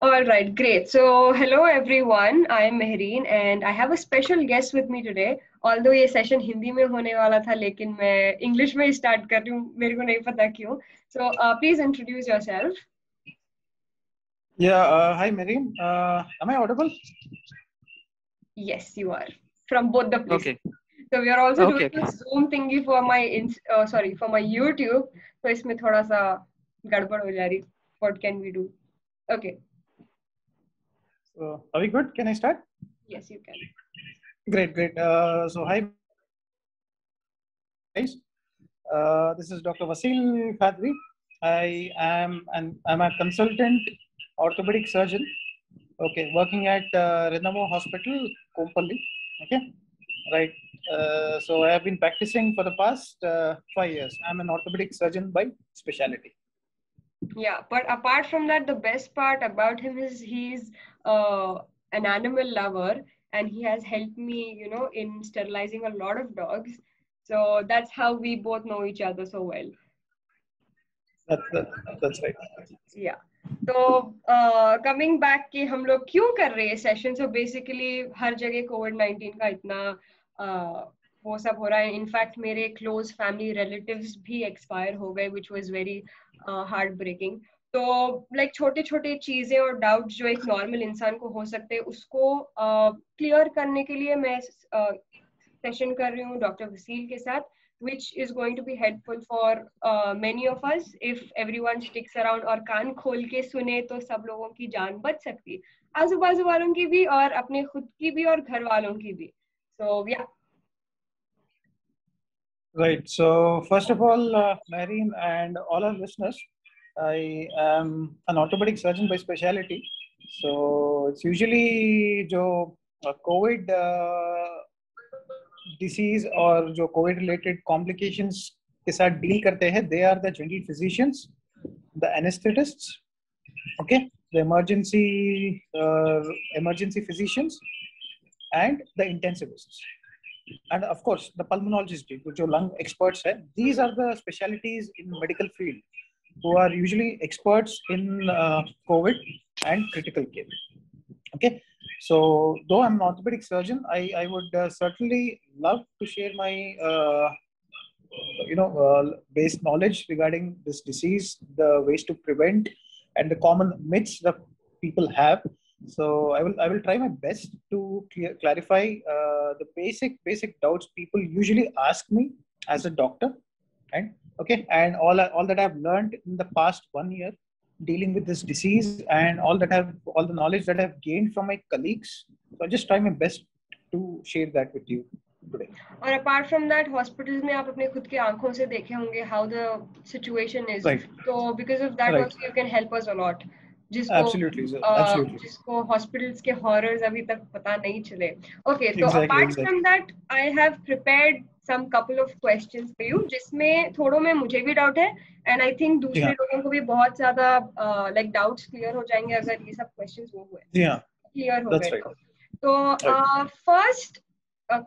All right, great. So, hello everyone. I am Mehreen and I have a special guest with me today. Although ये session Hindi में होने वाला था, लेकिन मैं इंग्लिश में ही स्टार्ट कर रही हूँ. मेरे को नहीं पता क्यों. So, please introduce yourself. Yeah, hi Marine. Am I audible? Yes, you are from both the places. Okay. So, we are also doing Okay, a okay. Zoom thingy for my for my YouTube. तो इसमें थोड़ा सा गड़बड़ हो जा रही. What can we do? Okay. So, are we good? Can I start? Yes, you can. Great, great. So, hi guys. This is Dr. Vasil Khadri. I'm a consultant orthopedic surgeon. Okay, working at Renamo Hospital, Kompally. Okay, right. So, I have been practicing for the past 5 years. I'm an orthopedic surgeon by specialty. Yeah, but apart from that, the best part about him is he's uh, an animal lover and he has helped me, in sterilizing a lot of dogs. So that's how we both know each other so well. That, that, that's right. Yeah. तो coming back कि हम लोग क्यों कर रहे हैं session. So basically हर जगह कोविड-19 का इतना वो सब हो रहा है. इनफैक्ट मेरे क्लोज फैमिली रिलेटिव्स भी एक्सपायर हो गए, which was very heart breaking. तो लाइक छोटे छोटे चीजें और डाउट्स जो एक नॉर्मल इंसान को हो सकते हैं, उसको क्लियर करने के लिए मैं सेशन कर रही हूँ डॉक्टर वसील के साथ, which is going to be helpful for many of us if everyone sticks around. और कान खोल के सुने तो सब लोगों की जान बच सकती है, आजू बाजू वालों की भी और अपने खुद की भी और घर वालों की भी. So yeah. Right. So first of all, Marine and all our listeners, I am an orthopedic surgeon by specialty. So it's usually जो COVID disease और जो COVID related complications के साथ deal करते हैं, they are the general physicians, the anesthetists, okay, the emergency physicians, and the intensivists. And of course, the pulmonologists, जो lung experts हैं, these are the specialties in medical field who are usually experts in COVID and critical care. Okay, so though I'm an orthopedic surgeon, I would certainly love to share my base knowledge regarding this disease, the ways to prevent, and the common myths that people have. So I will try my best to clarify the basic doubts people usually ask me as a doctor, and okay, and all that I've learned in the past 1 year dealing with this disease, and all the knowledge that I've gained from my colleagues. So I'll just try my best to share that with you today. और apart from that hospitals में आप अपने खुद के आंखों से देखे होंगे हाउ द सिचुएशन इज. तो because of that also you can help us a lot. जिसको हॉस्पिटल्स के हॉरर्स अभी तक पता नहीं चले. ओके, तो apart from that I have prepared some couple of questions for you, जिसमें थोड़ों में मुझे भी डाउट है एंड आई थिंक दूसरे लोगों को भी बहुत ज्यादा लाइक डाउट्स क्लियर हो जाएंगे अगर ये सब क्वेश्चंस वो हुए क्लियर हो गए. तो first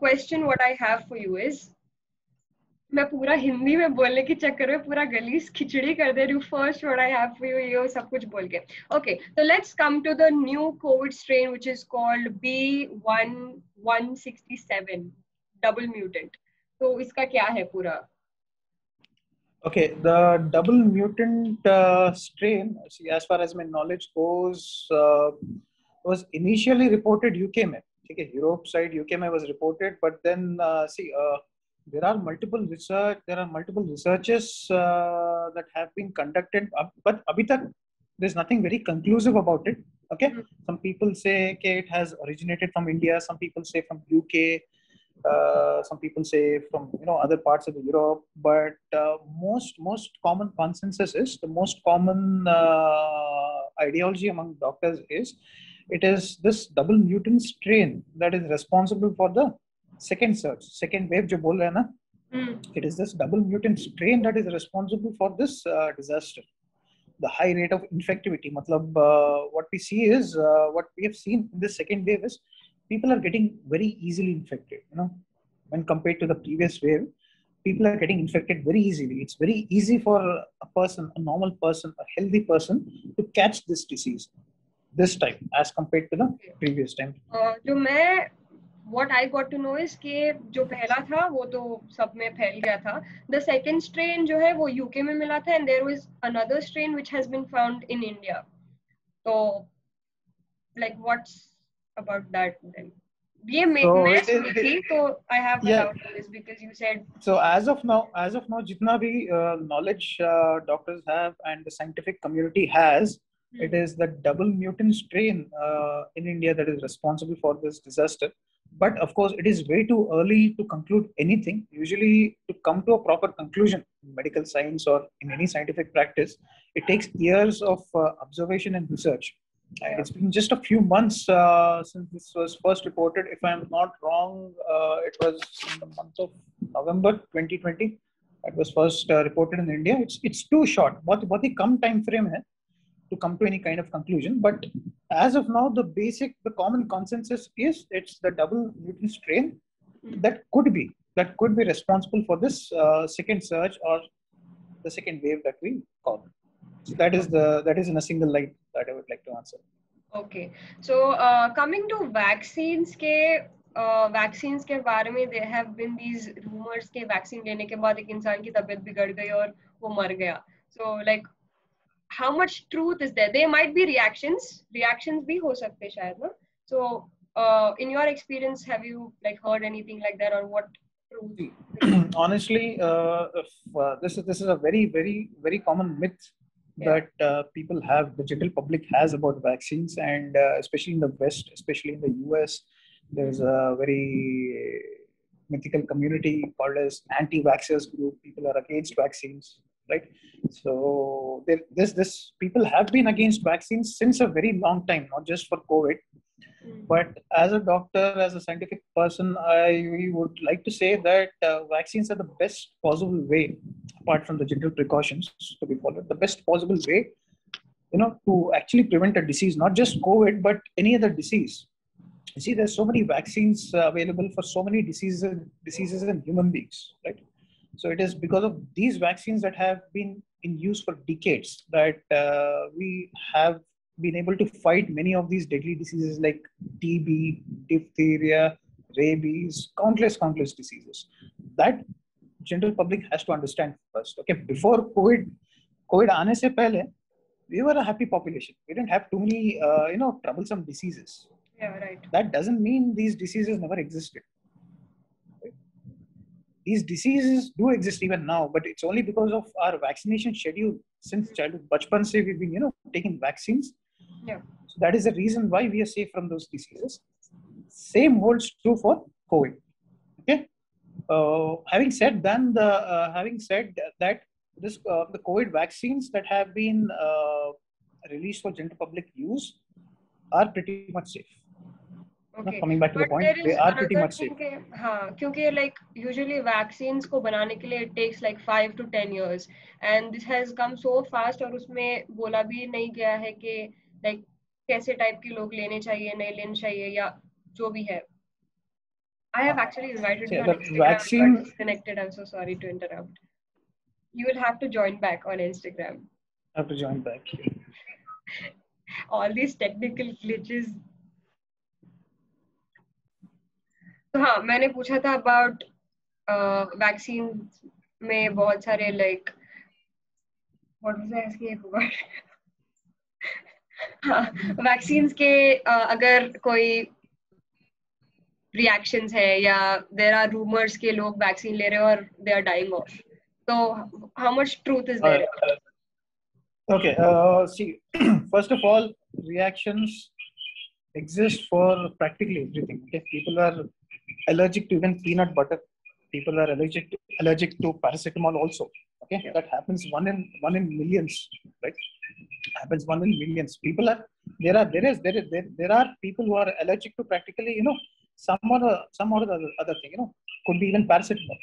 question what I have for you is, मैं पूरा हिंदी में बोलने के चक्कर में पूरा गलीस खिचड़ी कर दे रही हूँ. First what I have for you ये सब कुछ बोल के. Okay, so let's come to the new COVID strain which is called B1167 double mutant. तो इसका क्या है पूरा? Okay, the double mutant strain, see, as far as my knowledge goes, was initially reported UK में. Okay, Europe side UK में was reported, but then there are multiple researches that have been conducted, but abhi tak there's nothing very conclusive about it. Okay, some people say okay, it has originated from India, some people say from UK. Some people say from other parts of Europe, but most common consensus is, the most common ideology among doctors is, it is this double mutant strain that is responsible for the second surge, second wave जो बोल रहे हैं ना, it is this double mutant strain that is responsible for this disaster. The high rate of infectivity, matlab, what we see is, what we have seen in this second wave is, people are getting very easily infected. When compared to the previous wave, people are getting infected very easily. It's very easy for a person, a normal person, a healthy person, to catch this disease. this time as compared to the previous time. जो मैं what I got to know is कि जो पहला था वो तो सब में फैल गया था. The second strain जो है वो UK में मिला था, and there was another strain which has been found in India. So like what's about that then? ये मैं सुनी थी, तो I have a doubt on this because you said. So as of now जितना भी knowledge doctors have and the scientific community has, it is the double mutant strain in India that is responsible for this disaster. But of course, it is way too early to conclude anything. Usually, to come to a proper conclusion in medical science or in any scientific practice, it takes years of observation and research. And it's been just a few months since this was first reported. If I'm not wrong, it was in the month of November 2020. It was first reported in India. It's too short. बहुत ही कम time frame है to come to any kind of conclusion. But as of now, the common consensus is it's the double mutant strain that could be responsible for this second surge or the second wave that we call. So that is in a single line that I would like to answer. Okay, so coming to vaccines के बारे में there have been these rumors के vaccine लेने के बाद एक इंसान की तबीयत बिगड़ गई और वो मर गया. So like how much truth is there? There might be reactions भी हो सकते शायद ना. So in your experience, have you like heard anything like that, or what truth? Honestly, this is a very very very common myth that people have, the general public has about vaccines, and especially in the West, especially in the US, there's a very mythical community called as anti-vaxxers group. People are against vaccines, right? So this people have been against vaccines since a very long time, not just for COVID. But as a doctor, as a scientific person, I would like to say that vaccines are the best possible way, apart from the general precautions to be followed, the best possible way, to actually prevent a disease, not just COVID, but any other disease. You see, there's so many vaccines available for so many diseases in human beings, right? So it is because of these vaccines that have been in use for decades that we have been able to fight many of these deadly diseases like TB, diphtheria, rabies, countless diseases. That general public has to understand first. Okay, before COVID aane se pehle, we were a happy population. We didn't have too many, troublesome diseases. Yeah, right. That doesn't mean these diseases never existed. Right? These diseases do exist even now, but it's only because of our vaccination schedule since childhood. Bachpan se we've been, taking vaccines. Yeah. So that is the reason why we are safe from those diseases. Same holds true for COVID. Okay. Having said that, this the COVID vaccines that have been released for general public use are pretty much safe. Okay. Coming back to the point, they are pretty much safe. हाँ, क्योंकि like usually vaccines को बनाने के लिए it takes like 5 to 10 years, and this has come so fast, और उसमें बोला भी नहीं गया है कि like कैसे टाइप के लोग लेने चाहिए, नहीं लेने चाहिए, या जो भी है. I have actually invited you on Instagram. Vaccine... but disconnected. I'm so sorry to interrupt. You will have to join back on Instagram. I have to join back. All these technical glitches. तो हाँ, मैंने पूछा था about vaccine में बहुत सारे like what was I asking? I forgot. हाँ, vaccines के अगर कोई reactions है या there are rumors के लोग vaccine ले रहे हैं और they are dying off. So how much truth is there? Okay. See, first of all, reactions exist for practically everything. Okay, people are allergic to even peanut butter. People are allergic to paracetamol also. Okay, yeah. That happens one in millions, right? Happens 1 in millions. There are people who are allergic to practically, some or the other thing, could be even paracetamol.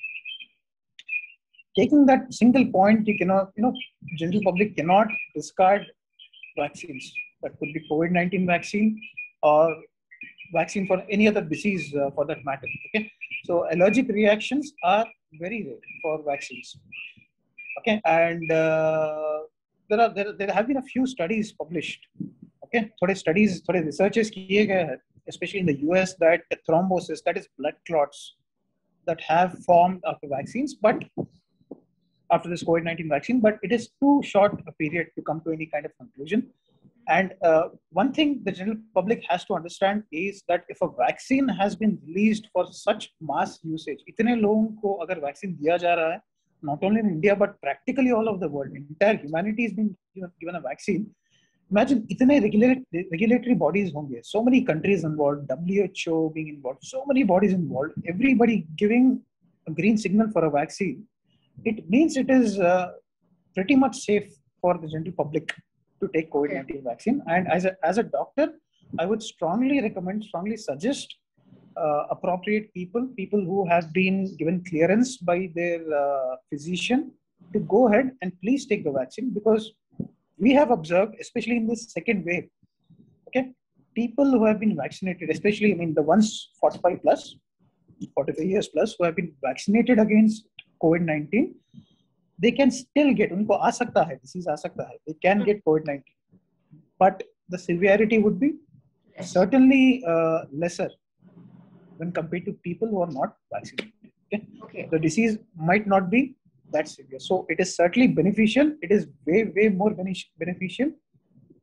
Taking that single point, you cannot, general public cannot discard vaccines. That could be COVID-19 vaccine or vaccine for any other disease for that matter. Okay, so allergic reactions are very rare for vaccines. Okay, and there have been a few studies published. Okay, थोड़े studies, थोड़े researches किए गए हैं, especially in the US, that thrombosis, that is blood clots, that have formed after vaccines, but after this COVID-19 vaccine, but it is too short a period to come to any kind of conclusion. And one thing the general public has to understand is that if a vaccine has been released for such mass usage, इतने लोगों को अगर vaccine दिया जा रहा है, not only in India but practically all over the world, entire humanity is being given a vaccine. Imagine इतने regulatory bodies होंगे, so many countries involved, WHO being involved, so many bodies involved, everybody giving a green signal for a vaccine. It means it is pretty much safe for the general public to take COVID-19 vaccine. And as a doctor, I would strongly recommend, strongly suggest appropriate people who have been given clearance by their physician to go ahead and please take the vaccine, because we have observed, especially in this second wave, okay, people who have been vaccinated, especially, I mean, the ones 45 plus, 45 years plus, who have been vaccinated against COVID-19, they can still get, उनको आ सकता है, disease आ सकता है, they can get COVID-19, but the severity would be certainly lesser when compared to people who are not vaccinated. Okay? The disease might not be that severe, so it is certainly beneficial. It is way more beneficial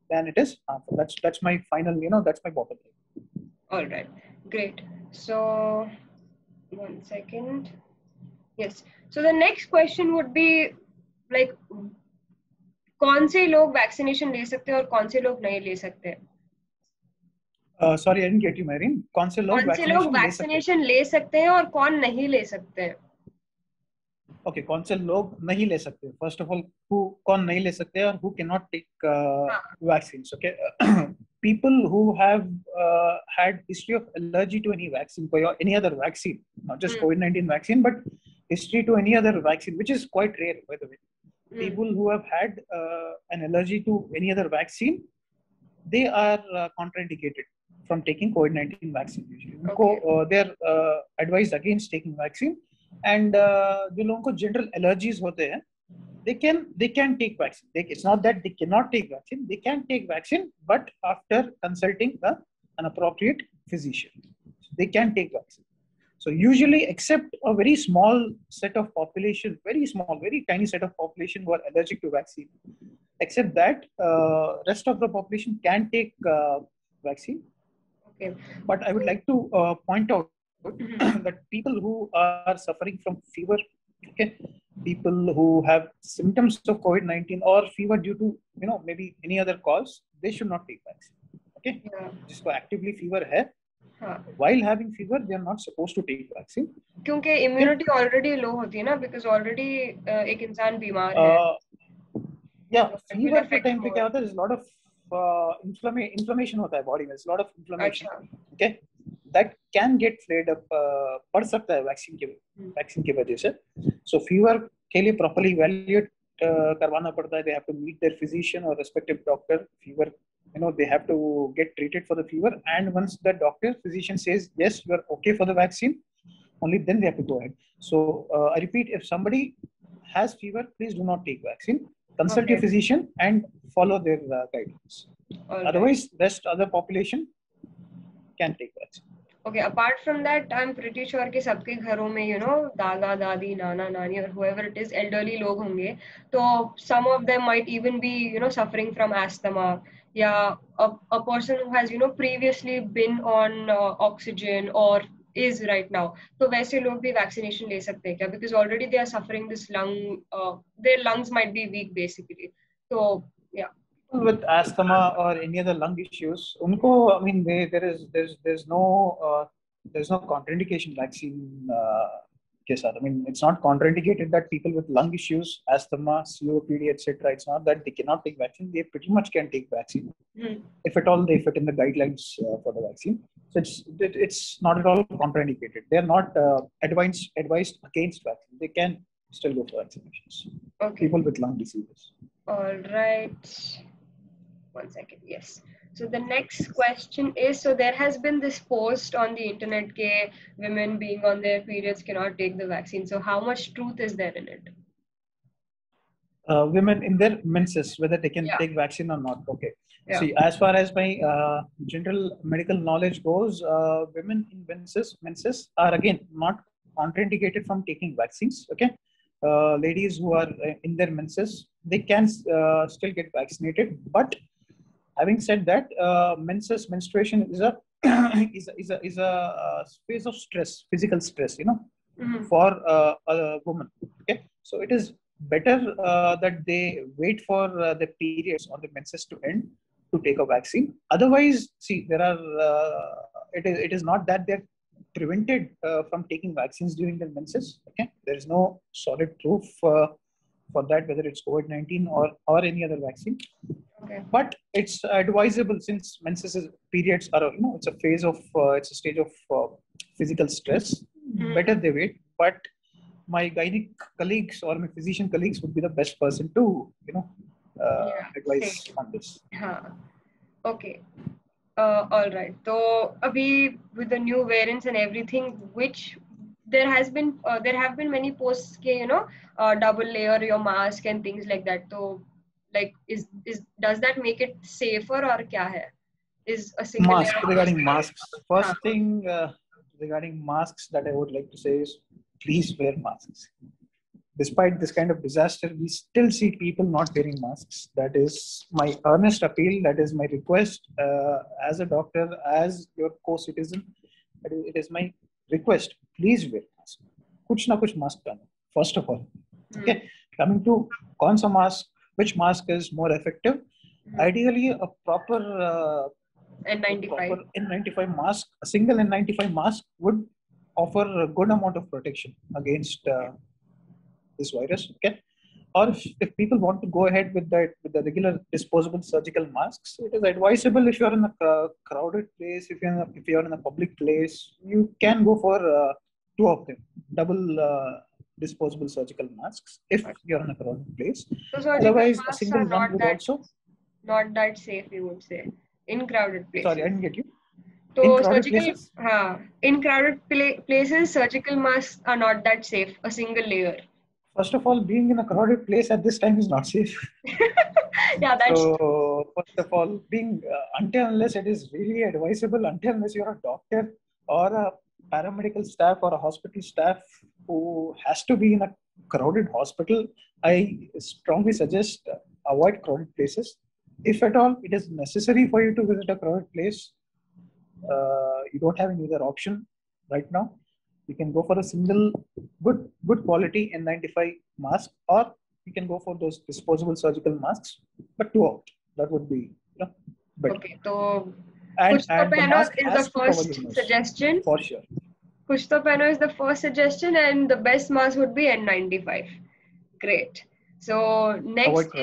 than it is harmful. That's my final, that's my bottom line. All right, great. So 1 second. Yes. So the next question would be like, कौन से लोग vaccination ले सकते हैं और कौन से लोग नहीं ले सकते हैं? Sorry, I didn't get you, Marine. कौन से लोग वैक्सीनेशन ले सकते हैं और कौन नहीं ले सकते हैं? Okay, कौन से लोग नहीं ले सकते? First of all, कौन नहीं ले सकते और who cannot take vaccines? Okay, people who have had history of allergy to any vaccine or any other vaccine, not just COVID-19 vaccine, but history to any other vaccine, which is quite rare, by the way. People who have had an allergy to any other vaccine, they are contraindicated from taking COVID-19 vaccine. Usually, they are advised against taking vaccine. And जो लोगों को general allergies होते हैं, they can take vaccine. It's not that they cannot take vaccine. They can take vaccine, but after consulting an appropriate physician, they can take vaccine. So usually, except a very small set of population, very small, very tiny set of population who are allergic to vaccine, except that, rest of the population can take vaccine. Okay. But I would like to point out that people who are suffering from fever, okay, people who have symptoms of COVID-19 or fever due to, maybe any other cause, they should not take vaccine. Okay, जिसको actively fever है, while having fever, they are not supposed to take vaccine. क्योंकि immunity already low होती है ना, because already एक इंसान बीमार है. Yeah, fever के time पे क्या होता है? There's a lot of inflammation होता है body में. There's a lot of inflammation. Okay, that can get flared up. पड़ सकता है vaccine की वजह से. So fever के लिए properly evaluate करवाना पड़ता है. They have to meet their physician or respective doctor. Fever, they have to get treated for the fever. And once the physician says yes, you are okay for the vaccine, only then they have to go ahead. So I repeat, if somebody has fever, please do not take vaccine. Consult your physician and follow their guidelines. Otherwise, rest other population can take vaccine. Okay, apart from that, I'm pretty sure कि सबके घरों में, दादा दादी, नाना नानी, or whoever it is, elderly लोग होंगे. तो some of them might even be, suffering from asthma. Yeah, a person who has, previously been on oxygen or is right now. तो वैसे लोग भी vaccination ले सकते हैं क्या? Because already they are suffering this their lungs might be weak basically. So yeah. With asthma or any other lung issues, unko, I mean, there's no contraindication vaccine के साथ. I mean, it's not contraindicated that people with lung issues, asthma, COPD, etc. It's not that they cannot take vaccine. They pretty much can take vaccine if at all they fit in the guidelines for the vaccine. So it's not at all contraindicated. They are not advised against vaccine. They can still go for vaccinations. Okay. People with lung diseases. All right. 1 second. Yes. So the next question is, so there has been this post on the internet that women being on their periods cannot take the vaccine. So how much truth is there in it? women in their menses, whether they can Yeah. take vaccine or not. Okay. Yeah. See, as far as my general medical knowledge goes, women in menses are again not contraindicated from taking vaccines. Okay. Ladies who are in their menses, they can still get vaccinated. But having said that, menstruation is a is a phase of stress, physical stress. Mm-hmm. For a woman. Okay, so it is better that they wait for the periods or the menses to end to take a vaccine. Otherwise, see, there are it is not that they're prevented from taking vaccines during their menses. Okay, there is no solid proof for that, whether it's COVID-19 or any other vaccine. Okay. But it's advisable, since menses periods are, it's a phase of it's a stage of physical stress. Better they wait. But my gynec colleagues or my physician colleagues would be the best person to Yeah. advise Same. on this. हाँ. Okay. All right. So, abhi with the new variants and everything, which there have been many posts, double layer your mask and things like that. So, like, does that make it safer or kya hai? Is a single layer Mask of mask regarding masks. हाँ. First thing regarding masks that I would like to say is, please wear masks. Despite this kind of disaster, we still see people not wearing masks. That is my earnest appeal. That is my request as a doctor, as your co-citizen. It is my request. Please wear mask. कुछ ना कुछ mask पहनो. First of all, okay. Coming to कौन सा mask, which mask is more effective? Ideally, a proper N95. N95 mask, a single N95 mask would offer a good amount of protection against this virus. Okay, or if people want to go ahead with the regular disposable surgical masks, it is advisable, if you are in a crowded place, if you are in a public place, you can go for two of them, double disposable surgical masks if you are in a crowded place. So surgical Otherwise, a masks single are one would also. not that safe, you would say, in crowded places. Sorry, I didn't get you. So In crowded places? In crowded places, surgical masks are not that safe. A single layer. First of all, being in a crowded place at this time is not safe. Yeah, that's true. So, first of all, being until unless it is really advisable, until unless you're a doctor or a paramedical staff or a hospital staff who has to be in a crowded hospital, I strongly suggest avoid crowded places. If at all it is necessary for you to visit a crowded place, you don't have any other option right now. You can go for a single good quality N95 mask, or you can go for those disposable surgical masks, but two out. That would be better. Okay, so And Kuch To the Pehno mask is the has to cover first your nose, suggestion. for sure. Kuch To Pehno is the first suggestion, and the best mask would be N95. Great. So next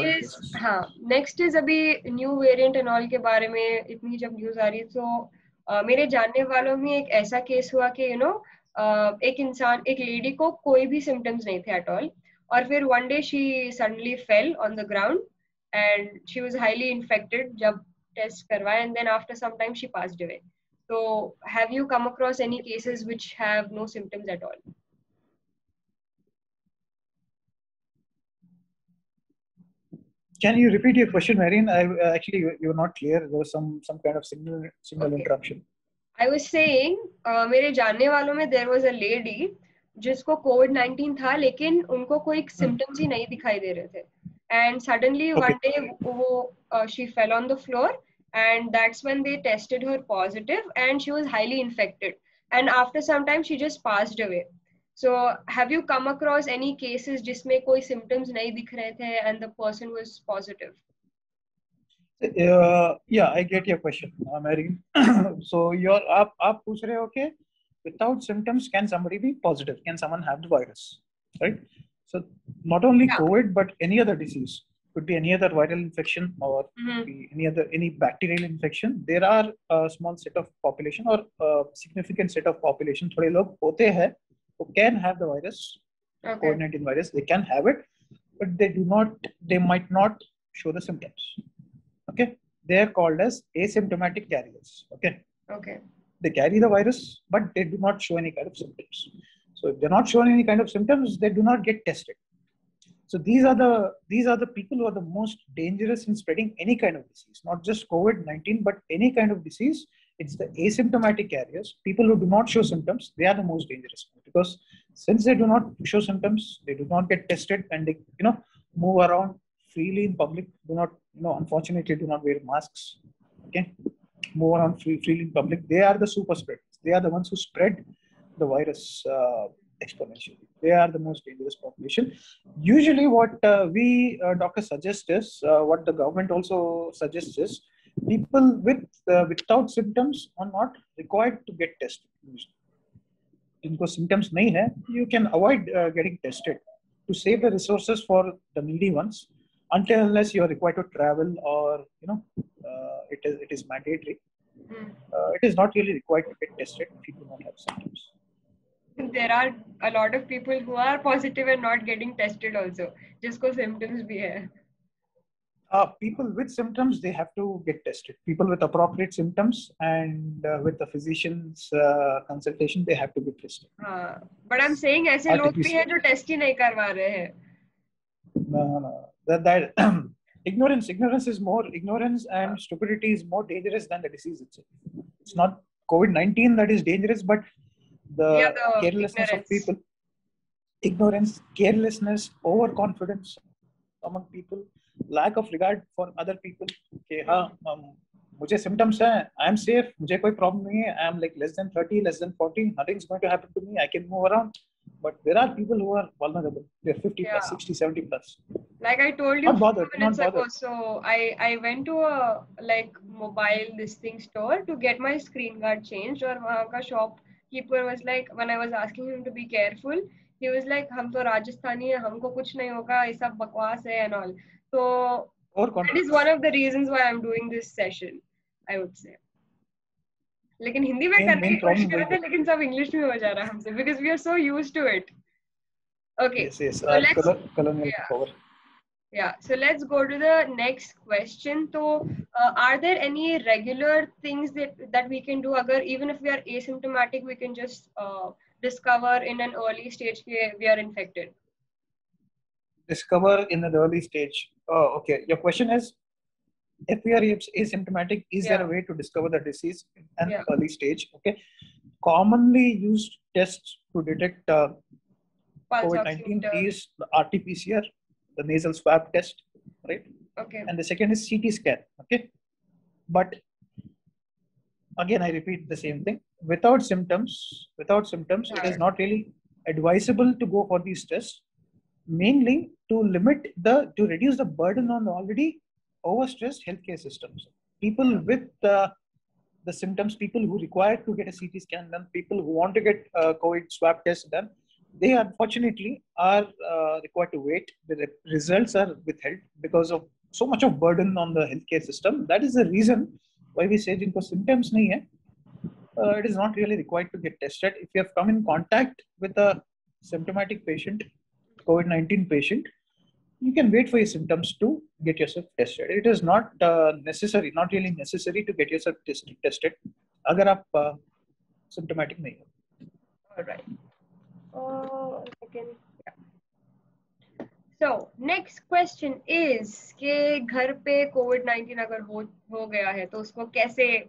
is अभी new variant and all के बारे में इतनी जब news आ रही है, तो मेरे जानने वालों में एक ऐसा केस हुआ कि एक लेडी को कोई भी symptoms नहीं थे at all, और फिर one day she suddenly fell on the ground and she was highly infected जब test करवाया, and then after some time she passed away. So have you come across any cases which have no symptoms at all? Can you repeat your question, Marian? Actually, you were not clear. There was some kind of signal Okay. interruption. I was saying, मेरे जानने वालों में there was a lady जिसको COVID-19 था, लेकिन उनको कोई symptoms ही नहीं दिखाई दे रहे थे. And suddenly one day she fell on the floor, and that's when they tested her positive, and she was highly infected. And after some time, she just passed away. So have you come across any cases जिसमें कोई symptoms नहीं दिख रहे थे and the person was positive? Yeah, I get your question, Marian. So आप पूछ रहे हो कि without symptoms, can somebody be positive? Can someone have the virus? Right? So not only COVID, but any other disease. Could be any other viral infection or be any bacterial infection. There are a small set of population or a significant set of population. थोड़े लोग होते हैं who can have the virus, COVID-19 virus. They can have it, but they might not show the symptoms. Okay, they are called as asymptomatic carriers. Okay, they carry the virus, but they do not show any kind of symptoms. So if they're not showing any kind of symptoms, they do not get tested. So these are the people who are the most dangerous in spreading any kind of disease, not just COVID-19, but any kind of disease. It's the asymptomatic carriers, people who do not show symptoms. They are the most dangerous because since they do not show symptoms, they do not get tested, and they move around freely in public. Do not unfortunately do not wear masks. Okay, move around freely in public. They are the super spreaders. They are the ones who spread the virus exponentially. They are the most dangerous population. Usually, what we doctors suggest is, what the government also suggests is, people without symptoms are not required to get tested. जिनको symptoms नहीं है, you can avoid getting tested to save the resources for the needy ones, until unless you are required to travel or it is mandatory. It is not really required to get tested if you do not have symptoms. There are a lot of people who are positive and not getting tested also, जिसको symptoms भी है. People with symptoms, they have to get tested. People with appropriate symptoms and with the physician's consultation, they have to be tested. But I'm saying ऐसे लोग भी हैं जो test ही नहीं करवा रहे हैं. No. That ignorance and stupidity is more dangerous than the disease itself. It's not COVID-19 that is dangerous, but the carelessness of people, ignorance, carelessness, overconfidence among people, lack of regard for other people. Okay, मुझे symptoms हैं, I am safe, मुझे कोई problem नहीं है, I am like less than 30, less than 40, nothing's going to happen to me, I can move around. But there are people who are vulnerable. They're 50 plus, 60, 70 plus. Like I told you a few minutes ago, so I went to a mobile listing store to get my screen guard changed, और वहाँ का shopkeeper was like, when I was asking him to be careful, he was like, हम तो राजस्थानी हैं, हमको कुछ नहीं होगा, ये सब बकवास है and all. So that is one of the reasons why I'm doing this session, I would say. लेकिन हिंदी में करने की कोशिश कर रहे थे, लेकिन सब इंग्लिश में हो जा रहा है हमसे, because we are so used to it. Okay. Yes. So let's go to the next question. So, are there any regular things that we can do? Agar even if we are asymptomatic, we can just discover in an early stage we are infected. Discover in an early stage. Oh, okay. Your question is, if we are asymptomatic, is there a way to discover the disease in an early stage? Okay. Commonly used tests to detect COVID-19 is the RT-PCR, the nasal swab test, right? Okay. And the second is CT scan. Okay. But again, I repeat the same thing. Without symptoms, it is not really advisable to go for these tests, mainly to reduce the burden on the already overstressed healthcare systems. People with the symptoms, people who require to get a CT scan done, people who want to get a COVID swab test done, they unfortunately are required to wait. The results are withheld because of so much of burden on the healthcare system. That is the reason why we say जिनको symptoms नहीं है, it is not really required to get tested. If you have come in contact with a symptomatic patient, COVID-19 patient, you can wait for your symptoms to get yourself tested. It is not necessary, not really necessary to get yourself tested अगर आप symptomatic नहीं हो. All right. Second. Yeah. So next question is कि घर पे COVID-19 अगर हो गया है तो उसको कैसे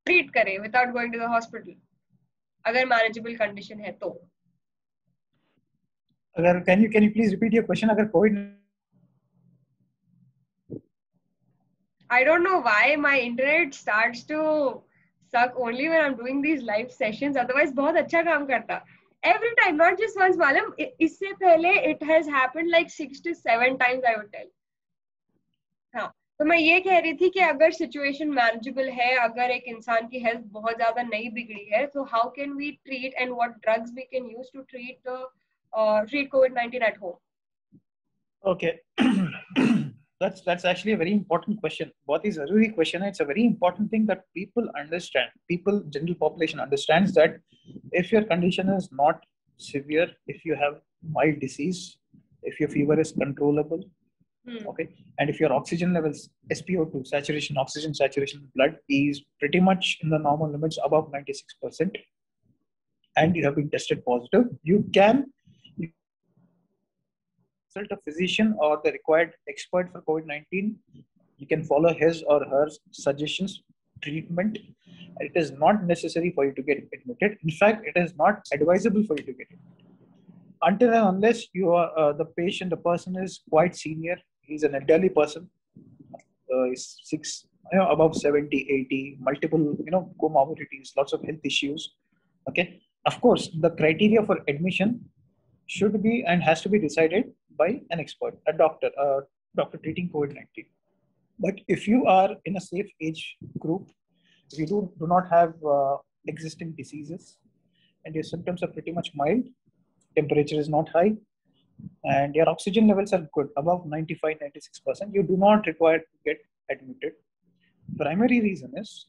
treat करें without going to the hospital? अगर manageable condition है तो. अगर can you please repeat your question? अगर COVID, I don't know why my internet starts to suck only when I'm doing these live sessions. Otherwise बहुत अच्छा काम करता. Every time, not just once, मालूम, इससे पहले it has happened like 6 to 7 times, I would tell. हाँ, तो मैं ये कह रही थी कि अगर situation manageable है, अगर एक इंसान की health बहुत ज़्यादा नहीं बिगड़ी है, तो how can we treat and what drugs we can use to treat COVID-19 at home? Okay. That's actually a very important question. बहुत ही ज़रूरी question है. It's a very important thing that people understand. General population understands that if your condition is not severe, if you have mild disease, if your fever is controllable, okay, and if your oxygen levels, SpO2, oxygen saturation in blood is pretty much in the normal limits above 96%, and you have been tested positive, you can consult a physician or the required expert for COVID-19. You can follow his or her suggestions, treatment. It is not necessary for you to get admitted. In fact, it is not advisable for you to get admitted. Until and unless you are the patient, the person is quite senior, he's an elderly person, is six, above 70, 80, multiple, comorbidities, lots of health issues. Okay. Of course, the criteria for admission should be and has to be decided by an expert, a doctor treating COVID-19. But if you are in a safe age group, if you do not have existing diseases and your symptoms are pretty much mild, temperature is not high, and your oxygen levels are good, above 95, 96%, you do not require to get admitted. Primary reason is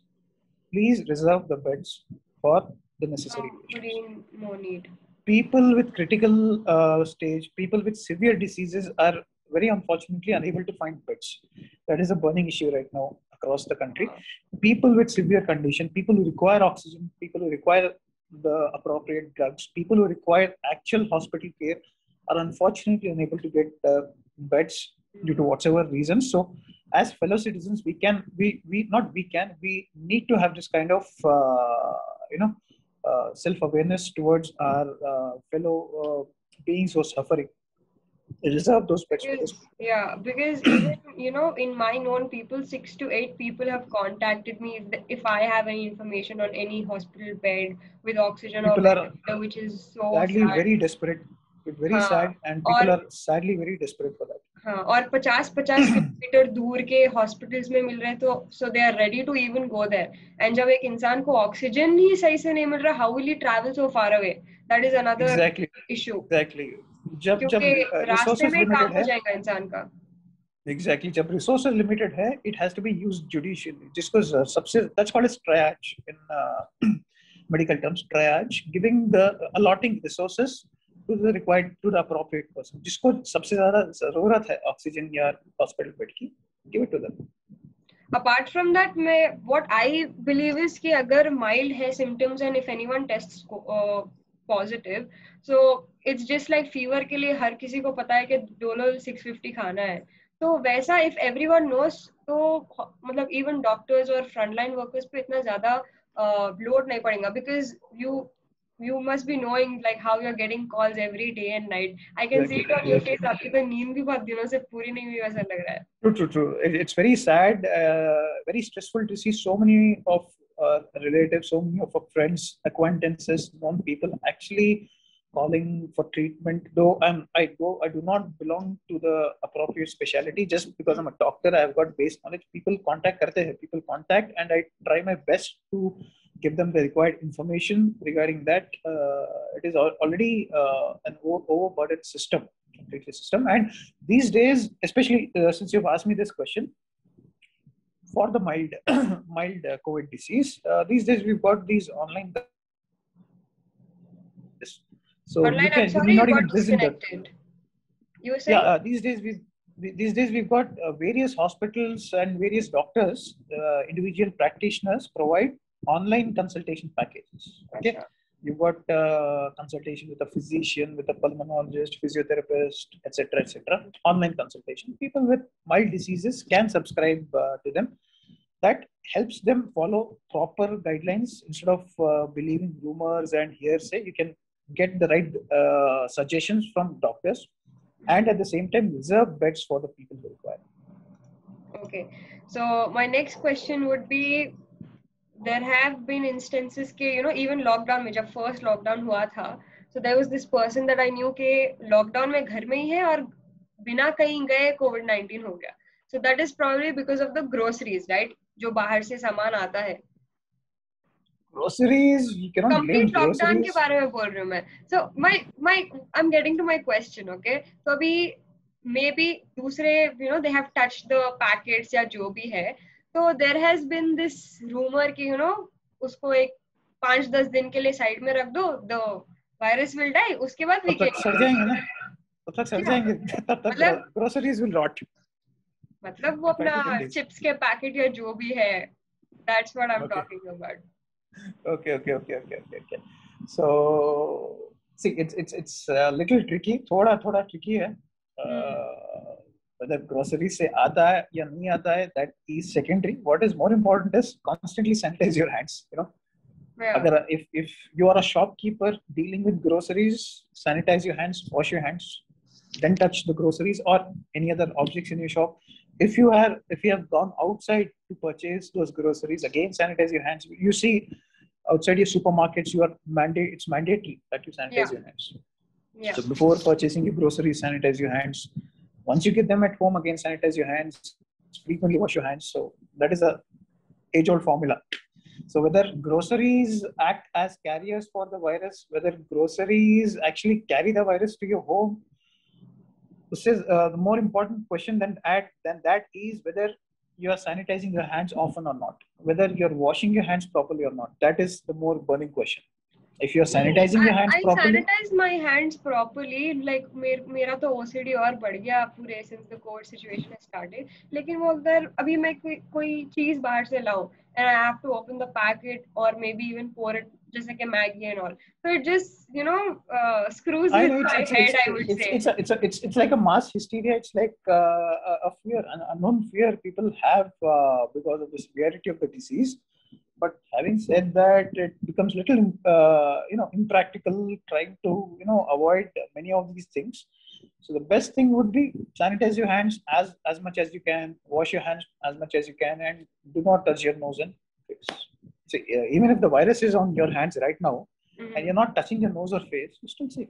please reserve the beds for the necessary patients. No need. People with critical stage, people with severe diseases are very unfortunately unable to find beds. That is a burning issue right now across the country. People with severe condition, people who require oxygen, people who require the appropriate drugs, people who require actual hospital care are unfortunately unable to get beds due to whatever reasons. So as fellow citizens, we need to have this kind of self-awareness towards our fellow beings who are suffering. Reserve those beds for those people. Yeah, because even in my known people, 6 to 8 people have contacted me if I have any information on any hospital bed with oxygen people or are which is so sadly sad. very desperate, very sad, and people are sadly very desperate for that. हाँ, और 50-50 kilometre दूर के hospitals में मिल रहे हैं, तो so they are ready to even go there. And जब एक इंसान को ऑक्सीजन ही सही से नहीं मिल रहा, how will he travel so far away? That is another issue. Exactly. जब रास्ते में काम हो जाएगा इंसान का. एग्जैक्टली. जब रिसोर्सेज लिमिटेड है, it has to be used judiciously, जिसको सबसे that's called as triage in medical terms. Triage, giving the allotting resources to the required, to the appropriate person. जिसको सबसे ज़्यादा ज़रूरत है ऑक्सीजन या हॉस्पिटल बेड की, give it to them. Apart from that, what I believe is कि अगर mild है symptoms and if anyone tests positive, so it's just like fever के लिए हर किसी को पता है कि डोलो 650 खाना है. तो वैसा if everyone knows, तो मतलब even doctors और frontline workers पे इतना ज़्यादा load नहीं पड़ेगा, because you must be knowing like how you're getting calls every day and night. I can see it on your face. आपकी तो नींद भी बहुत दिनों से पूरी नहीं हुई वैसा लग रहा है. True. It's very sad, very stressful to see so many of relatives, so many of our friends, acquaintances, known people actually calling for treatment. Though I do not belong to the appropriate specialty. Just because I'm a doctor, I've got base knowledge. People contact, and I try my best to give them the required information regarding that. It is already an overburdened system, and these days, especially since you've asked me this question, for the mild COVID disease, these days we've got these online. So online, you need not even visit that. You were saying? Yeah, these days we've got various hospitals and various doctors, individual practitioners provide online consultation packages. Okay. You've got consultation with a physician, with a pulmonologist, physiotherapist, etc. Online consultation. People with mild diseases can subscribe to them. That helps them follow proper guidelines instead of believing rumors and hearsay. You can get the right suggestions from doctors, and at the same time reserve beds for the people who require. Okay. So my next question would be, there have been instances के even lockdown में, जब first lockdown हुआ था, so there was this person that I knew के lockdown में घर में ही है और बिना कहीं गए COVID-19 हो गया. So that is probably because of the groceries, right? जो बाहर से सामान आता है. Groceries, you cannot blame Complete lockdown groceries. के बारे में बोल रही हूँ मैं. So I'm getting to my question, okay? So अभी maybe दूसरे they have touched the packets या जो भी है. So there has been this rumor कि उसको एक 5-10 दिन के लिए साइड में रख दो, the virus will die. उसके बाद we can सड़ जाएंगे ना, तब तक सड़ जाएंगे, तब तक groceries will rot. मतलब वो अपना चिप्स के पैकेट या जो भी है, that's what I'm talking about. Okay. So see, it's a little tricky, थोड़ा tricky है. whether groceries से आता है या नहीं आता है, that is secondary. What is more important is constantly sanitize your hands. You know, Yeah. if you are a shopkeeper dealing with groceries, sanitize your hands, wash your hands, then touch the groceries or any other objects in your shop. If you have gone outside to purchase those groceries, again sanitize your hands. You see outside your supermarkets, it's mandatory that you sanitize Yeah. your hands. Yeah. So before purchasing your groceries, sanitize your hands. Once you get them at home, again sanitize your hands. Frequently wash your hands. So that is a age-old formula. So whether groceries act as carriers for the virus, whether groceries actually carry the virus to your home, this is the more important question than that is whether you are sanitizing your hands often or not, whether you're washing your hands properly or not. That is the more burning question. If you're sanitizing your hands I properly, sanitize my hands properly. Like मेरा तो OCD और बढ़ गया पूरे since the COVID situation has started. लेकिन वो अगर अभी मैं कोई चीज बाहर से लाऊं and I have to open the packet or maybe even pour it जैसे कि Maggie and all, so it just screws I with know my head, I would say. it's like a mass hysteria. It's like a fear, an unknown fear people have because of the severity of the disease. But having said that, it becomes little impractical trying to avoid many of these things. So the best thing would be sanitize your hands as much as you can, wash your hands as much as you can, and do not touch your nose and face. So even if the virus is on your hands right now, and you're not touching your nose or face, you're still safe.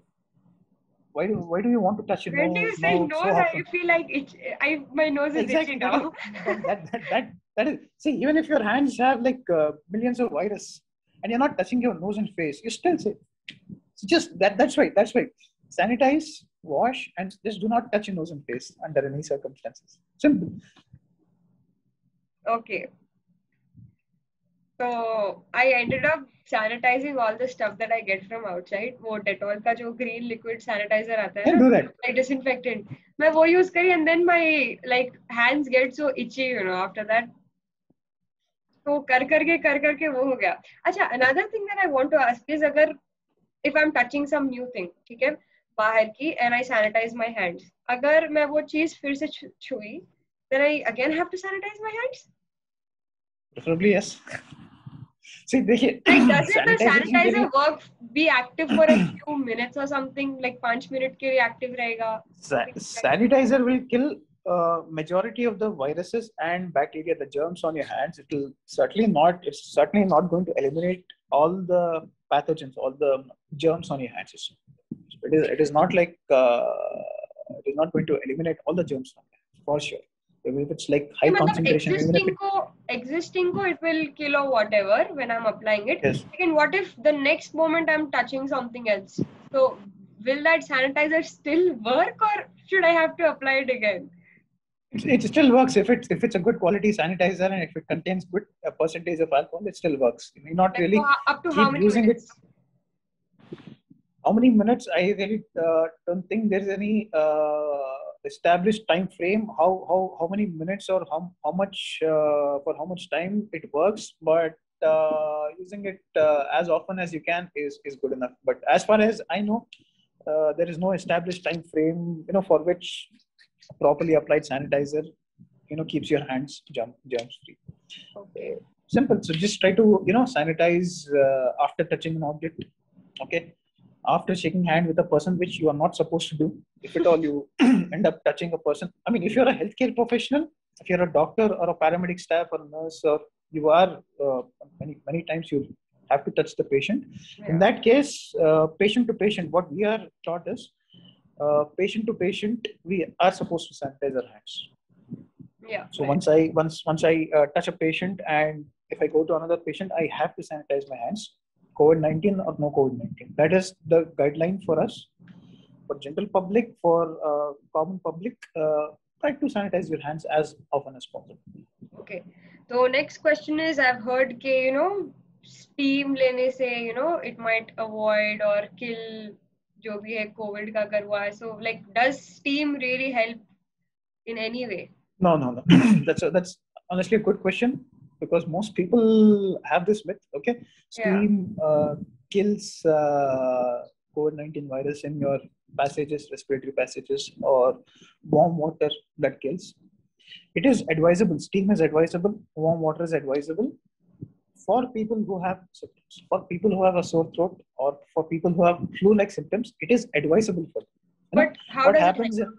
Why do you want to touch your When do you nose, say mouth so nose? I often? feel like my nose is itchy Exactly. now. That is. See, even if your hands have like millions of virus, and you're not touching your nose and face, you're still safe. So just that. That's right. That's right. Sanitize, wash, and just do not touch your nose and face under any circumstances. Simple. Okay. So I ended up sanitizing all the stuff that I get from outside. वो Dettol का जो green liquid sanitizer आता है Yeah, ना, do that. like disinfectant, मैं वो use करी and then my like hands get so itchy, after that. तो कर करके वो हो गया. अच्छा, another thing that I want to ask is अगर if I'm touching some new thing, ठीक है, बाहर की, and I sanitize my hands, अगर मैं वो चीज फिर से छुई, then I again have to sanitize my hands? Preferably yes. See, Like, doesn't the sanitizer की के लिए work be active for a few minutes or something? Like 5 minutes के लिए active रहेगा. sanitizer will kill majority of the viruses and bacteria, the germs on your hands. It's certainly not going to eliminate all the pathogens, all the germs on your hands. It is not like it is not going to eliminate all the germs on your hands, for sure. Even if it's like high concentration, existing ko it will kill or whatever when I'm applying it. Yes. And what if the next moment I'm touching something else? So will that sanitizer still work, or should I have to apply it again? It still works if it's a good quality sanitizer and if it contains good percentage of alcohol. It still works. You may not really up to keep how many using minutes? How many minutes? I really don't think there is any established time frame. How many minutes or how much for how much time it works? But using it as often as you can is good enough. But as far as I know, there is no established time frame for which properly applied sanitizer keeps your hands germ free. Okay. Simple. So just try to sanitize after touching an object. Okay. After shaking hand with a person, which you are not supposed to do, if at all you end up touching a person. I mean, if you're a healthcare professional, if you're a doctor or a paramedic staff or a nurse, or you are many times you have to touch the patient. Yeah. In that case, patient to patient, what we are taught is patient to patient, we are supposed to sanitize our hands. Yeah. So once I touch a patient, and if I go to another patient, I have to sanitize my hands. COVID-19 or no COVID-19. That is the guideline for us. For general public, for common public, try to sanitize your hands as often as possible. Okay. So next question is, I've heard that, steam lene se, it might avoid or kill जो भी है COVID का अगर हुआ है. So like, does steam really help in any way? No. That's honestly a good question, because most people have this myth. Okay, steam kills COVID-19 virus in your passages, respiratory passages, or warm water that kills. It is advisable. Steam is advisable. Warm water is advisable for people who have symptoms. For people who have a sore throat or for people who have flu-like symptoms, it is advisable for them. But how what does happens it help?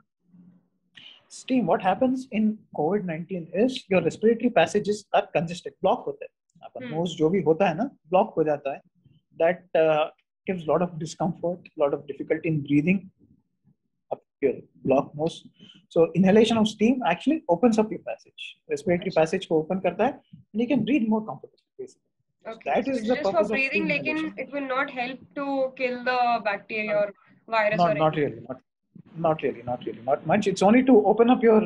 Steam, what happens in COVID-19 is your respiratory passages are congested, block होते हैं. अपन nose जो भी होता है ना, block हो जाता है. That gives a lot of discomfort, a lot of difficulty in breathing up your blocked nose. So inhalation of steam actually opens up your passage. Respiratory passage को open करता है, and you can breathe more comfortably. Basically. Okay, That so is it's the just for purpose of breathing, steam like inhalation. it will not help to kill the bacteria or virus or Not anything. really. Not much. It's only to open up your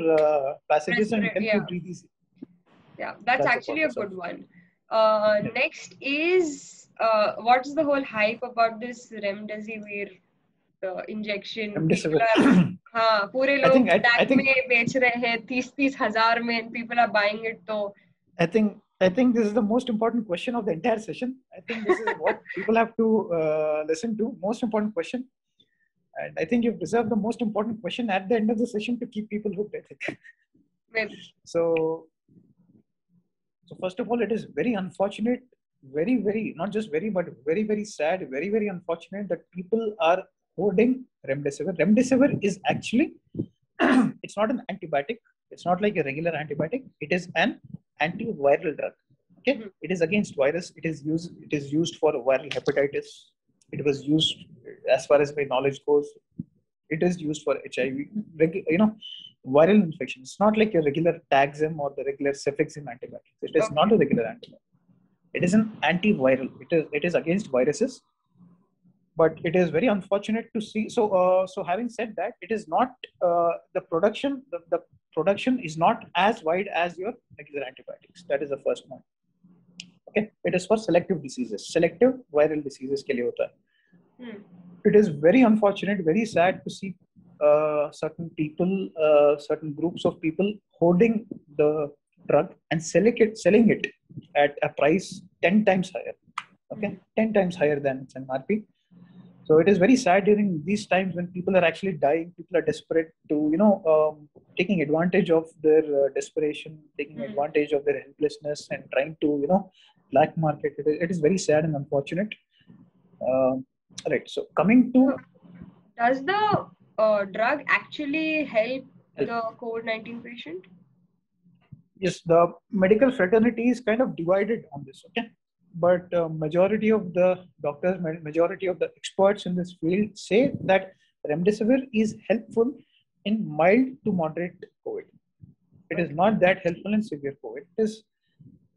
passages and help you breathe easy. Yeah, that's actually a good one. Next is what is the whole hype about this remdesivir injection? हाँ, पूरे लोग black में बेच रहे हैं 30,000 में, and people are buying it. So I think this is the most important question of the entire session. I think this is what people have to listen to. Most important question. And I think you've reserved the most important question at the end of the session to keep people hooked, I think. Maybe. So first of all, it is very unfortunate, very, not just very, but very sad, very unfortunate that people are hoarding remdesivir. Remdesivir is actually, it's not an antibiotic. It's not like a regular antibiotic. It is an antiviral drug. Okay, it is against virus. It is used for viral hepatitis. It was used, as far as my knowledge goes, it is used for HIV. Viral infection. It's not like your regular Taxim or the regular Cefixime antibiotics. It is not a regular antibiotic. It is an antiviral. It is against viruses. But it is very unfortunate to see. So having said that, it is not the production. The production is not as wide as your regular antibiotics. That is the first one. Okay, it is for selective diseases, selective viral diseases के लिए होता है. It is very unfortunate, very sad to see certain people, certain groups of people hoarding the drug and selling it at a price 10 times higher. Okay, 10 times higher than its MRP. So it is very sad during these times when people are actually dying. People are desperate to, taking advantage of their desperation, taking advantage of their helplessness, and trying to, black market. It is very sad and unfortunate. Right. So coming to, does the drug actually help the COVID-19 patient? Yes, the medical fraternity is kind of divided on this. Okay. But majority of the doctors, majority of the experts in this field say that remdesivir is helpful in mild to moderate COVID. It is not that helpful in severe COVID. It is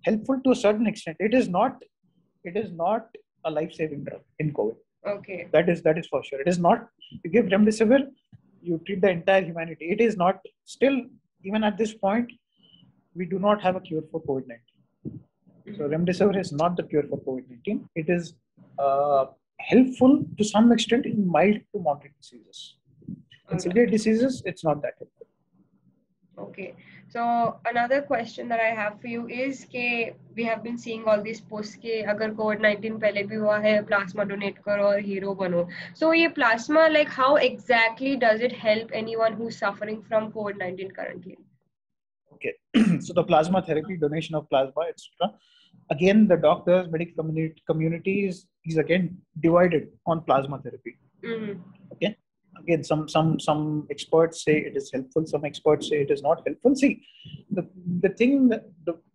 helpful to a certain extent. It is not a life-saving drug in COVID. Okay. That is for sure. It is not. You give remdesivir, you treat the entire humanity. It is not. Still, even at this point, we do not have a cure for COVID-19. So remdesivir is not the cure for COVID-19. It is helpful to some extent in mild to moderate diseases. In severe diseases, it's not that helpful. Okay. So another question that I have for you is that we have been seeing all these posts that agar COVID-19 pehle bhi hua hai, plasma donate karo aur hero bano. So ye plasma, like how exactly does it help anyone who's suffering from COVID-19 currently? Okay. So the plasma therapy, donation of plasma, etc. Again, the doctors, medical community is again divided on plasma therapy. Okay. Again, some experts say it is helpful. Some experts say it is not helpful. See, the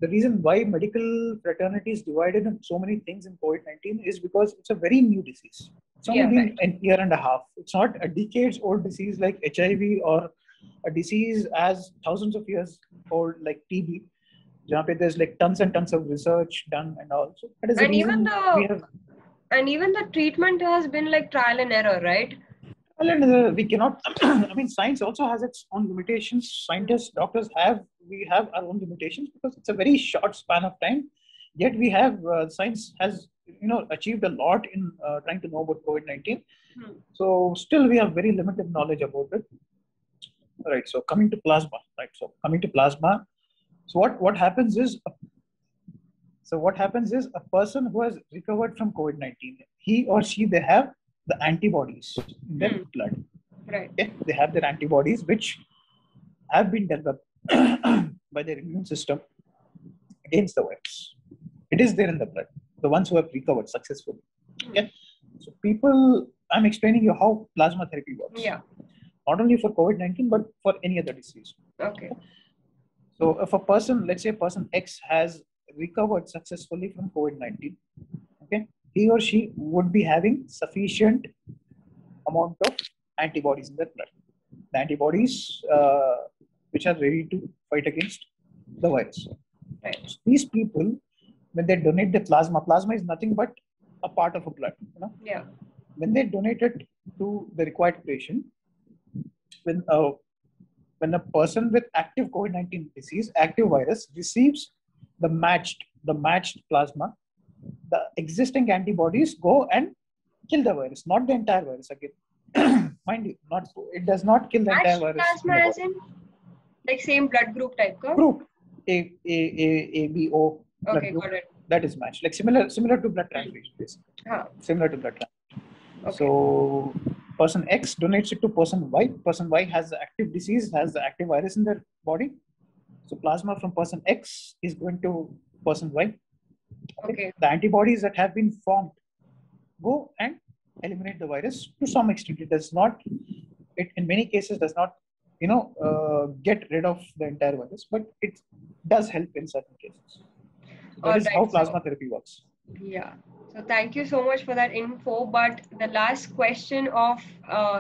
reason why medical fraternity is divided on so many things in COVID-19 is because it's a very new disease. It's only been a year and a half. It's not a decades-old disease like HIV or a disease as thousands of years old like TB. There's like tons and tons of research done and all. So that is the reason and even the treatment has been like trial and error, right? Well, we cannot. I mean, science also has its own limitations. Scientists, doctors we have our own limitations because it's a very short span of time. Yet we have science has achieved a lot in trying to know about COVID-19. So still we have very limited knowledge about it. Right. So coming to plasma. Right. So coming to plasma. So what happens is a person who has recovered from COVID-19, he or she, they have the antibodies in their blood. Right. Okay? They have their antibodies which have been developed by their immune system against the virus. It is there in the blood. The ones who have recovered successfully. Okay? So people, I'm explaining you how plasma therapy works. Yeah. Not only for COVID-19, but for any other disease. Okay. So if a person, let's say person X has recovered successfully from COVID-19, okay, he or she would be having sufficient amount of antibodies in their blood. The antibodies which are ready to fight against the virus. Right. So these people, when they donate the plasma is nothing but a part of a blood. Yeah. When they donate it to the required patient, when a person with active COVID-19 disease, active virus, receives the matched plasma, the existing antibodies go and kill the virus, not the entire virus again. Mind you, it does not kill the entire virus. Plasma as in like same blood group type ka? Group A B O. Okay, got it. That is matched, like similar to blood transfusion, basically. Similar to blood transfusion. Okay. So person X donates it to person Y. Person Y has the active disease, has the active virus in their body. So plasma from person X is going to person Y. Okay. The antibodies that have been formed go and eliminate the virus to some extent. It does not. It in many cases does not, get rid of the entire virus, but it does help in certain cases. That is how plasma therapy works. Yeah. So thank you so much for that info. But the last question of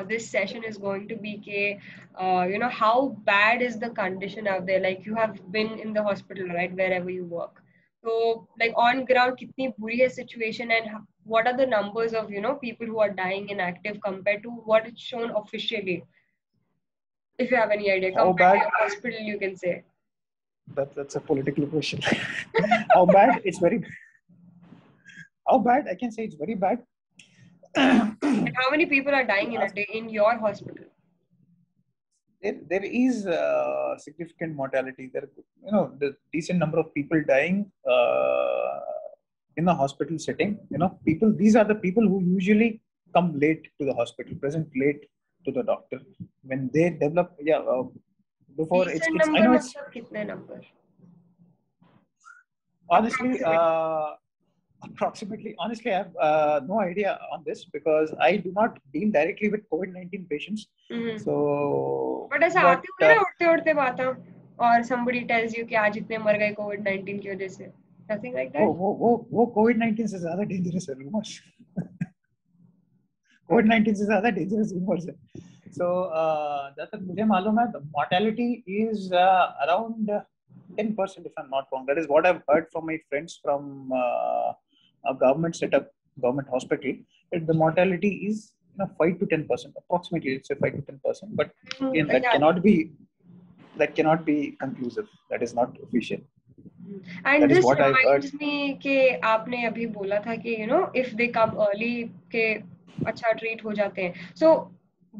this session is going to be, how bad is the condition out there? Like you have been in the hospital, right, wherever you work. So like on ground, kitni buri hai situation, and what are the numbers of people who are dying inactive compared to what is shown officially? If you have any idea, compared to your hospital, you can say. That's a political question. How bad? It's very. How bad? I can say it's very bad. And how many people are dying in a day in your hospital? There is significant mortality. There, the decent number of people dying in the hospital setting. People. These are the people who usually come late to the hospital, present late to the doctor when they develop. Before it's I know it's. Number? Honestly, approximately. Honestly, I have no idea on this because I do not deal directly with COVID-19 patients. Mm-hmm. So. But ऐसा आते होंगे ना उड़ते बाता और somebody tells you कि आज इतने मर गए COVID-19 की वजह से. Nothing like that. वो COVID-19 से ज़्यादा dangerous है rumors. COVID-19 से ज़्यादा dangerous rumors है. So जहाँ तक मुझे मालूम है, the mortality is around 10%, if I'm not wrong. That is what I've heard from my friends from a government setup, government hospital. The mortality is 5 to 10%, approximately. Let's say 5 to 10%. But again, that cannot be conclusive. That is not official. And this reminds me कि आपने अभी बोला था कि if they come early के अच्छा treat हो जाते हैं. So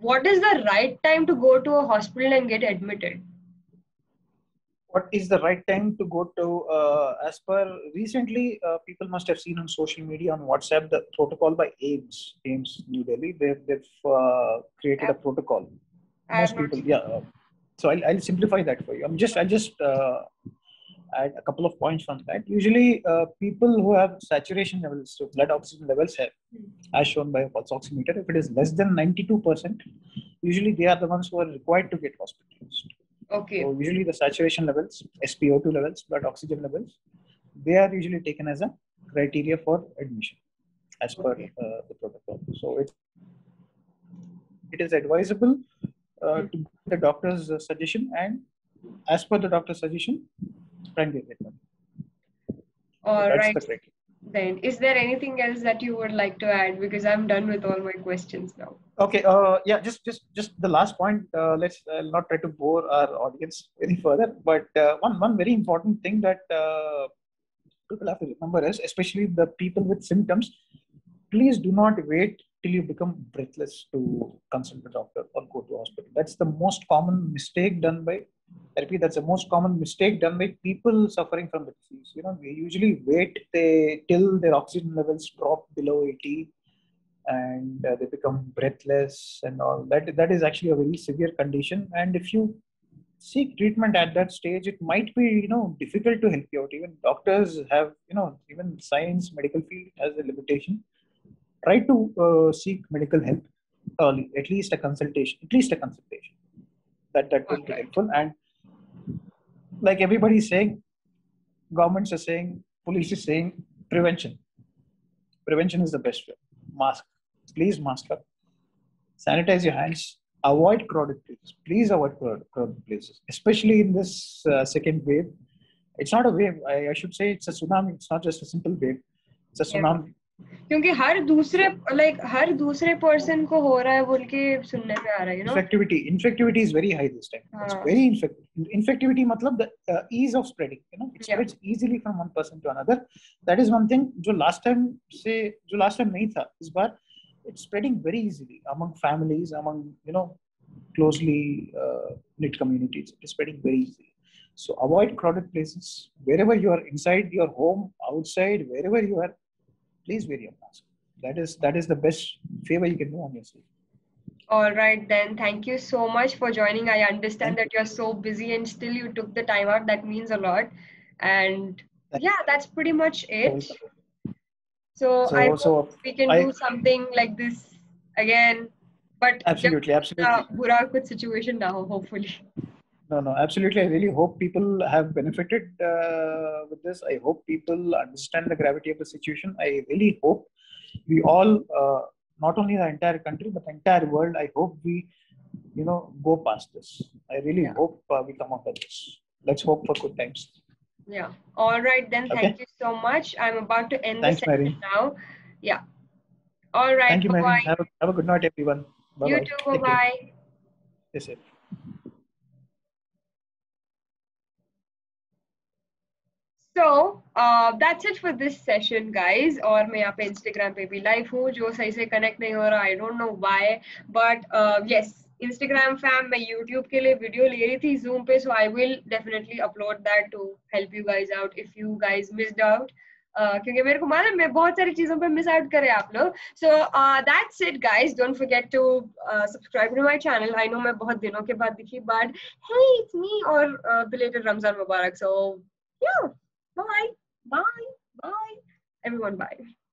what is the right time to go to a hospital and get admitted? What is the right time to go to? As per recently, people must have seen on social media, on WhatsApp, the protocol by AIIMS New Delhi. They've created a protocol. Most people, So I'll simplify that for you. I'll just add a couple of points from that. Usually, people who have saturation levels, so blood oxygen levels, have, as shown by a pulse oximeter, if it is less than 92%, usually they are the ones who are required to get hospitalized. Okay. So usually the saturation levels, SpO2 levels, blood oxygen levels, they are usually taken as a criteria for admission as per the protocol. So it is advisable to the doctor's suggestion, and as per the doctor's suggestion, try and get admitted. All That's right. the criteria. Then, is there anything else that you would like to add? Because I'm done with all my questions now. Okay. Just the last point. Let's not try to bore our audience any further. But one very important thing that people have to remember is, especially the people with symptoms, please do not wait till you become breathless to consult the doctor or go to hospital. That's the most common mistake done by therapy. That's the most common mistake done by people suffering from the disease. They usually wait till their oxygen levels drop below 80, and they become breathless and all that is actually a very severe condition, and if you seek treatment at that stage, it might be difficult to help you out. Even doctors have, even science medical field has a limitation. Try to seek medical help early, at least a consultation. That will be Alright. helpful. And like everybody is saying, governments are saying, police is saying, prevention is the best way. Mask, please mask up, sanitize your hands, avoid crowded places. Please avoid crowded places, especially in this second wave. It's not a wave. I should say it's a tsunami. It's not just a simple wave. It's a Yeah. tsunami. क्योंकि हर दूसरे person को हो रहा है बोल के सुनने में आ रहा है, Infectivity is very high this time. It's very infectivity मतलब the ease of spreading, it spreads easily from one person to another. That is one thing जो last time नहीं था, इस बार it's spreading very easily among families, among closely knit communities. It is spreading very easily. So avoid crowded places. Wherever you are, inside your home, outside, wherever you are, please wear your mask. That is the best favor you can do on yourself. All right, then. Thank you so much for joining. I understand that you're so busy and still you took the time out. That means a lot. And yeah, that's pretty much it. So I hope we can do something like this again. But absolutely. बुरा कुछ situation ना हो, hopefully. No, absolutely. I really hope people have benefited with this. I hope people understand the gravity of the situation. I really hope we all, not only the entire country, but the entire world, I hope we, go past this. I really hope we come out of this. Let's hope for good times. Yeah. All right, then. Okay. Thank you so much. I'm about to end the session now. Yeah. All right. Thank you, Mary. Have a good night, everyone. Bye-bye. You too. Bye-bye. Yes, sir. So that's it for this session, guys. और मैं यहाँ पे Instagram पे भी live हूँ, जो सही से connect नहीं हो रहा. I don't know why, but yes, Instagram fam, मैं YouTube के लिए video ले रही थी Zoom पे, so I will definitely upload that to help you guys out if you guys missed out. क्योंकि मेरे को मालूम है बहुत सारी चीजों पे मिस आउट करे आप लोग. So that's it, guys. Don't forget to subscribe to my channel. I know मैं बहुत दिनों के बाद दिखी, but hey, it's me. और belated Ramzan Mubarak. So yeah. Bye. Bye. Bye. Everyone, bye.